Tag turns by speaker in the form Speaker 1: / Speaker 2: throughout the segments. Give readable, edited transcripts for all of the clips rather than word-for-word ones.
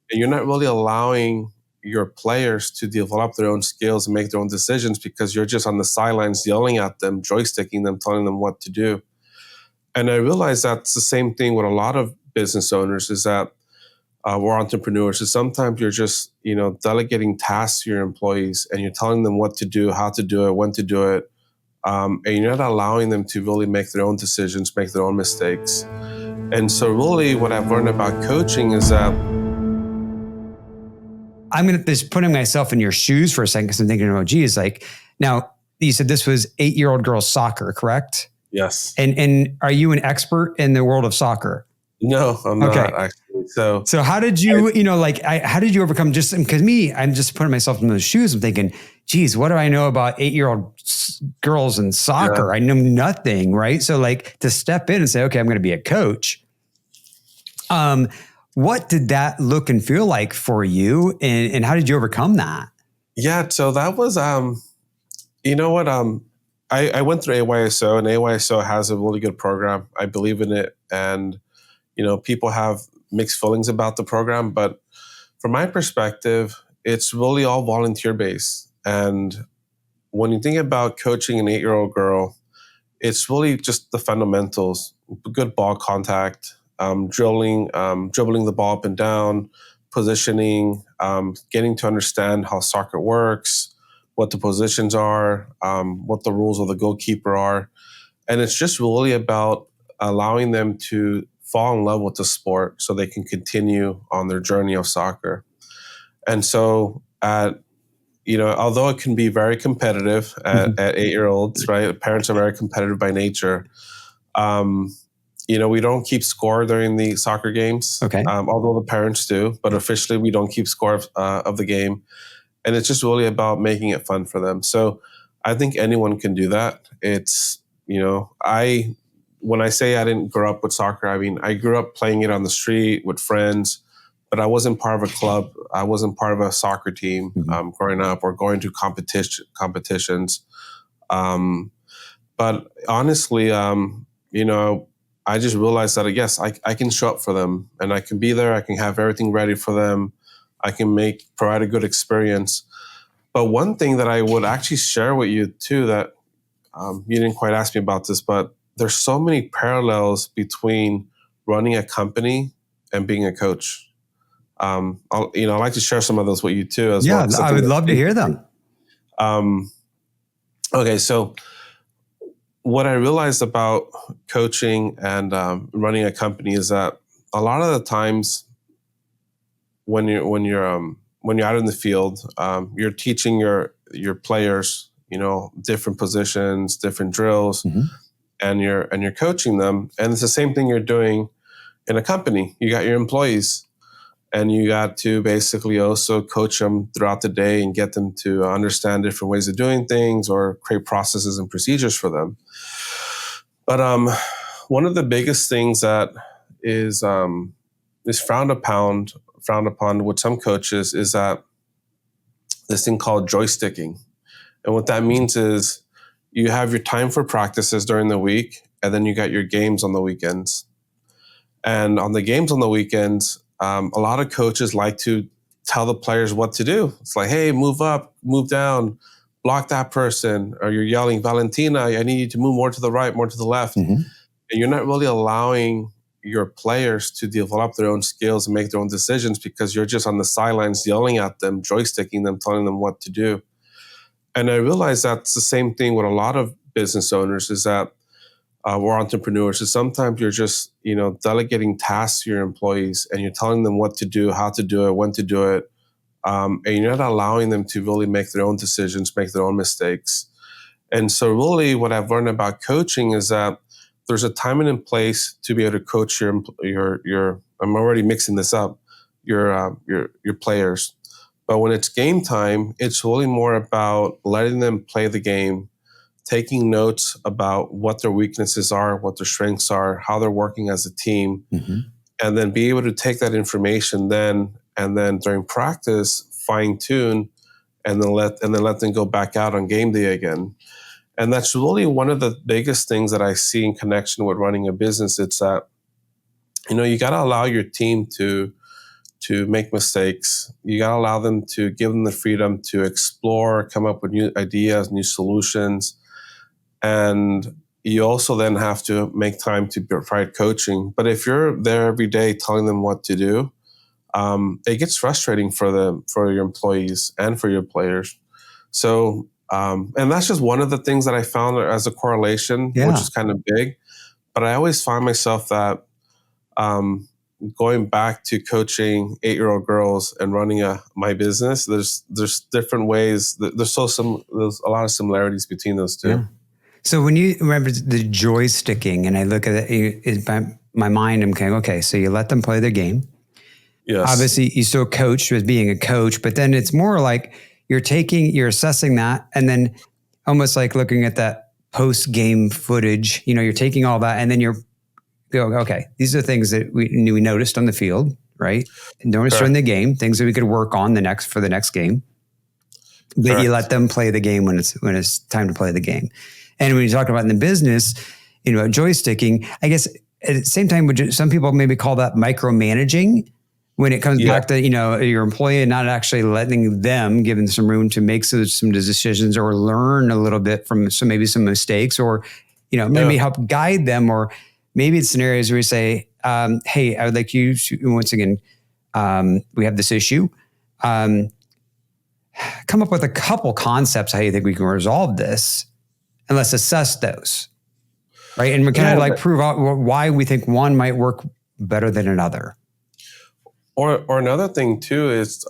Speaker 1: and you're not really allowing your players to develop their own skills and make their own decisions because you're just on the sidelines yelling at them, joysticking them, telling them what to do. And I realize that's the same thing with a lot of business owners is that or entrepreneurs is sometimes you're just, delegating tasks to your employees and you're telling them what to do, how to do it, when to do it. And you're not allowing them to really make their own decisions, make their own mistakes. And so really what I've learned about coaching is that
Speaker 2: I'm going to just putting myself in your shoes for a second because I'm thinking, oh, geez, like now you said this was 8-year-old girls soccer, correct?
Speaker 1: yes.
Speaker 2: And are you an expert in the world of soccer?
Speaker 1: No, I'm not actually. So
Speaker 2: how did you, how did you overcome just, because I'm just putting myself in those shoes. I'm thinking, geez, what do I know about 8-year-old girls and soccer? I know nothing. Right. So like to step in and say, okay, I'm going to be a coach. What did that look and feel like for you? And how did you overcome that?
Speaker 1: Yeah. So that was, you know what? I went through AYSO, and AYSO has a really good program. I believe in it. And, people have mixed feelings about the program, but from my perspective, it's really all volunteer based. And when you think about coaching an 8-year-old girl, it's really just the fundamentals: good ball contact, dribbling the ball up and down, positioning, getting to understand how soccer works, what the positions are, what the rules of the goalkeeper are. And it's just really about allowing them to fall in love with the sport so they can continue on their journey of soccer. And so although it can be very competitive at 8-year-olds, right? Parents are very competitive by nature. We don't keep score during the soccer games, although the parents do, but officially we don't keep score of the game. And it's just really about making it fun for them. So I think anyone can do that. It's, when I say I didn't grow up with soccer, I mean, I grew up playing it on the street with friends, but I wasn't part of a club. I wasn't part of a soccer team growing up or going to competitions. But honestly, I just realized that, yes, I can show up for them and I can be there. I can have everything ready for them. I can provide a good experience. But one thing that I would actually share with you too, that you didn't quite ask me about this, but there's so many parallels between running a company and being a coach. I'd like to share some of those with you too as well.
Speaker 2: Yeah, I would love to hear them.
Speaker 1: Okay, so what I realized about coaching and running a company is that a lot of the times when you're out in the field, you're teaching your players, different positions, different drills, and you're coaching them. And it's the same thing you're doing in a company. You got your employees, and you got to basically also coach them throughout the day and get them to understand different ways of doing things or create processes and procedures for them. But one of the biggest things that is frowned upon with some coaches is that this thing called joysticking. And what that means is you have your time for practices during the week, and then you got your games on the weekends. And on the games on the weekends, a lot of coaches like to tell the players what to do. It's like, hey, move up, move down, block that person. Or you're yelling, Valentina, I need you to move more to the right, more to the left. And you're not really allowing your players to develop their own skills and make their own decisions because you're just on the sidelines yelling at them, joysticking them, telling them what to do. And I realize that's the same thing with a lot of business owners is that or entrepreneurs is sometimes you're just, delegating tasks to your employees and you're telling them what to do, how to do it, when to do it. And you're not allowing them to really make their own decisions, make their own mistakes. And so really what I've learned about coaching is that there's a time and a place to be able to coach your I'm already mixing this up, your players. But when it's game time, it's really more about letting them play the game, taking notes about what their weaknesses are, what their strengths are, how they're working as a team, and then be able to take that information and then during practice fine tune, and then let them go back out on game day again. And that's really one of the biggest things that I see in connection with running a business. It's that you got to allow your team to to make mistakes. You got to allow them to give them the freedom to explore, come up with new ideas, new solutions. And you also then have to make time to provide coaching. But if you're there every day telling them what to do, it gets frustrating for your employees and for your players. So, and that's just one of the things that I found as a correlation, which
Speaker 2: Yeah.
Speaker 1: is kind of big. But I always find myself that going back to coaching 8-year-old girls and running my business, there's different ways. There's a lot of similarities between those two.
Speaker 2: Yeah. So when you remember the joysticking, and I look at it, my mind, I'm going, okay, so you let them play their game.
Speaker 1: Yes.
Speaker 2: Obviously, you still coach as being a coach, but then it's more like you're assessing that, and then almost like looking at that post-game footage. You're taking all that, and then you're going, okay, these are things that we noticed on the field, right? Noticed during the game, things that we could work on for the next game. But
Speaker 1: Correct.
Speaker 2: you let them play the game when it's time to play the game. And when you talk about in the business, joysticking, I guess at the same time, some people maybe call that micromanaging when it comes back to, your employee and not actually letting them, giving them some room to make some decisions or learn a little bit from some mistakes, or, maybe help guide them. Or maybe it's scenarios where you say, hey, I would like you to, once again, we have this issue. Come up with a couple concepts how you think we can resolve this, and let's assess those, right? And we kind of prove out why we think one might work better than another.
Speaker 1: Or another thing too is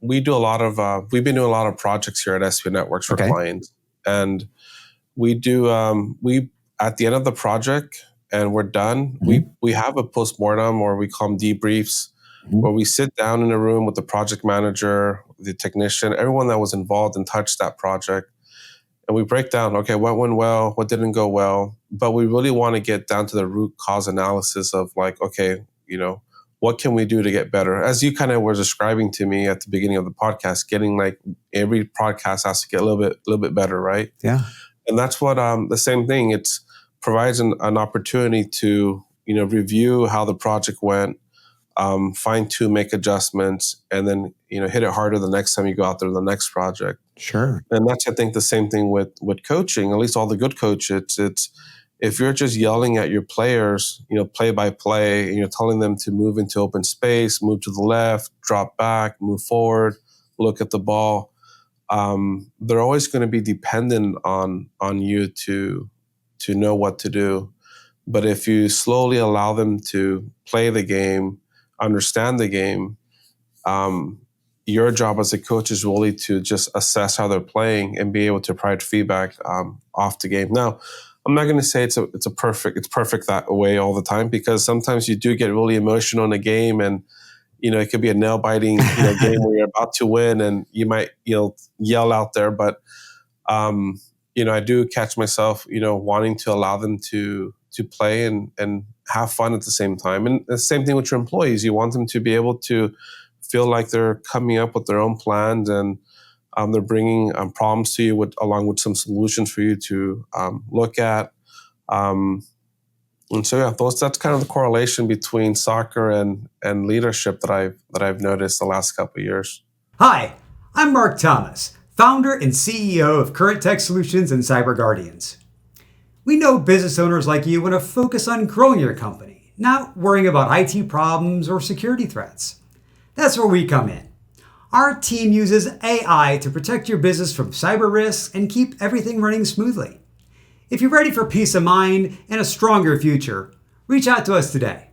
Speaker 1: we've been doing a lot of projects here at SP Networks for clients, and we do we at the end of the project and we're done. We have a postmortem, or we call them debriefs, where we sit down in a room with the project manager, the technician, everyone that was involved and touched that project. And we break down, okay, what went well, what didn't go well. But we really want to get down to the root cause analysis of like, okay, what can we do to get better? As you kind of were describing to me at the beginning of the podcast, getting like every podcast has to get a little bit better, right?
Speaker 2: Yeah.
Speaker 1: And that's what the same thing. It provides an opportunity to review how the project went, fine tune, make adjustments, and then hit it harder the next time you go out there to the next project.
Speaker 2: Sure.
Speaker 1: And that's, I think, the same thing with coaching. At least all the good coaches, it's if you're just yelling at your players, play by play, and you're telling them to move into open space, move to the left, drop back, move forward, look at the ball, they're always going to be dependent on you to know what to do. But if you slowly allow them to play the game, understand the game, your job as a coach is really to just assess how they're playing and be able to provide feedback off the game. Now, I'm not going to say it's perfect that way all the time, because sometimes you do get really emotional in a game, and it could be a nail biting game where you're about to win, and you might yell out there. But I do catch myself wanting to allow them to play and have fun at the same time. And the same thing with your employees. You want them to be able to feel like they're coming up with their own plans, and they're bringing problems to you along with some solutions for you to look at. And so that's kind of the correlation between soccer and leadership that I've noticed the last couple of years.
Speaker 3: Hi, I'm Marc Thomas, founder and CEO of Current Tech Solutions and Cyber Guardians. We know business owners like you want to focus on growing your company, not worrying about IT problems or security threats. That's where we come in. Our team uses AI to protect your business from cyber risks and keep everything running smoothly. If you're ready for peace of mind and a stronger future, reach out to us today.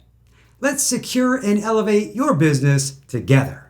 Speaker 3: Let's secure and elevate your business together.